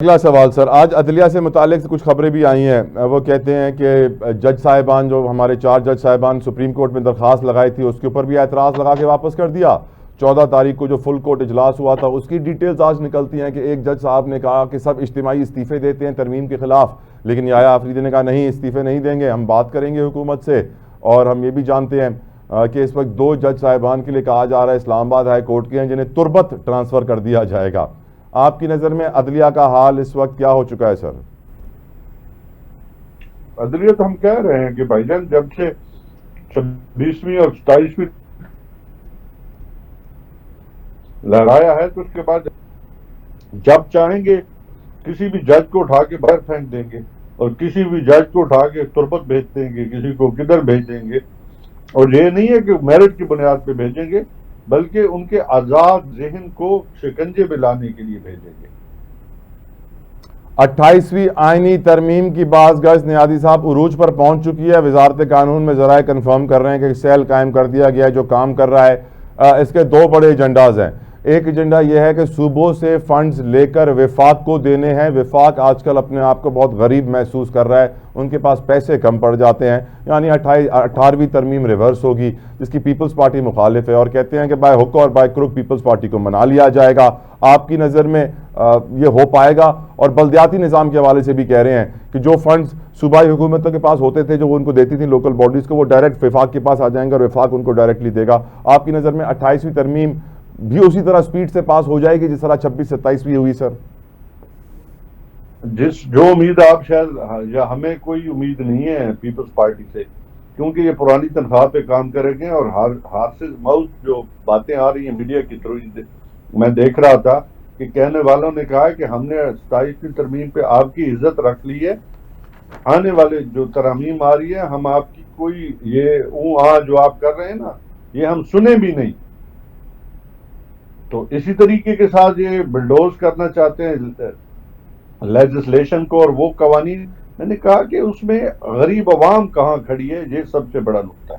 اگلا سوال سر، آج عدلیہ سے متعلق کچھ خبریں بھی آئی ہیں۔ وہ کہتے ہیں کہ جج صاحبان جو ہمارے 4 جج صاحبان سپریم کورٹ میں درخواست لگائی تھی، اس کے اوپر بھی اعتراض لگا کے واپس کر دیا۔ 14 تاریخ کو جو فل کورٹ اجلاس ہوا تھا، اس کی ڈیٹیلز آج نکلتی ہیں کہ ایک جج صاحب نے کہا کہ سب اجتماعی استعفے دیتے ہیں ترمیم کے خلاف، لیکن یحییٰ آفریدی نے کہا نہیں، استعفے نہیں دیں گے، ہم بات کریں گے حکومت سے۔ اور ہم یہ بھی جانتے ہیں کہ اس وقت 2 جج صاحبان کے لیے کہا جا رہا ہے اسلام آباد ہائی کورٹ کے ہیں جنہیں تربت ٹرانسفر کر دیا جائے گا۔ آپ کی نظر میں عدلیہ کا حال اس وقت کیا ہو چکا ہے سر؟ عدلیہ تو ہم کہہ رہے ہیں کہ بھائی جان جب سے 26ویں اور 27ویں لہرایا ہے تو اس کے بعد جب چاہیں گے کسی بھی جج کو اٹھا کے باہر پھینک دیں گے، اور کسی بھی جج کو اٹھا کے تربت بھیج دیں گے، کسی کو کدھر بھیج دیں گے۔ اور یہ نہیں ہے کہ میرٹ کی بنیاد پہ بھیجیں گے، بلکہ ان کے آزاد ذہن کو شکنجے میں لانے کے لیے بھیجیں گے۔ 28ویں آئینی ترمیم کی بعض گز نیازی صاحب عروج پر پہنچ چکی ہے۔ وزارت قانون میں ذرائع کنفرم کر رہے ہیں کہ سیل قائم کر دیا گیا ہے جو کام کر رہا ہے۔ اس کے 2 بڑے ایجنڈاز ہیں۔ ایک ایجنڈا یہ ہے کہ صوبوں سے فنڈز لے کر وفاق کو دینے ہیں۔ وفاق آج کل اپنے آپ کو بہت غریب محسوس کر رہا ہے، ان کے پاس پیسے کم پڑ جاتے ہیں، یعنی 18ویں ترمیم ریورس ہوگی، جس کی پیپلز پارٹی مخالف ہے، اور کہتے ہیں کہ بائی ہک اور بائی کروک پیپلز پارٹی کو منا لیا جائے گا۔ آپ کی نظر میں یہ ہو پائے گا؟ اور بلدیاتی نظام کے حوالے سے بھی کہہ رہے ہیں کہ جو فنڈز صوبائی حکومتوں کے پاس ہوتے تھے، جو وہ ان کو دیتی تھیں لوکل باڈیز کو، وہ ڈائریکٹ وفاق کے پاس آ جائیں گے اور وفاق ان کو ڈائریکٹلی دے گا۔ آپ کی نظر میں 28ویں ترمیم بھی اسی طرح سپیڈ سے پاس ہو جائے گی جس طرح 26-27ویں ہوئی سر؟ جو امید آپ شاید، یا ہمیں کوئی امید نہیں ہے پیپلز پارٹی سے، کیونکہ یہ پرانی تنخواہ پہ کام کریں گے، اور ہار سے موت جو باتیں آ رہی ہیں میڈیا کی تھرو، میں دیکھ رہا تھا کہ کہنے والوں نے کہا کہ ہم نے 27ویں ترمیم پہ آپ کی عزت رکھ لی ہے، آنے والے جو ترامیم آ رہی ہے ہم آپ کی کوئی یہ جو آپ کر رہے ہیں نا، یہ ہم سنے بھی نہیں۔ تو اسی طریقے کے ساتھ یہ بلڈوز کرنا چاہتے ہیں لیجسلیشن کو اور وہ قوانین۔ میں نے کہا کہ اس میں غریب عوام کہاں کھڑی ہے، یہ سب سے بڑا نقطہ ہے۔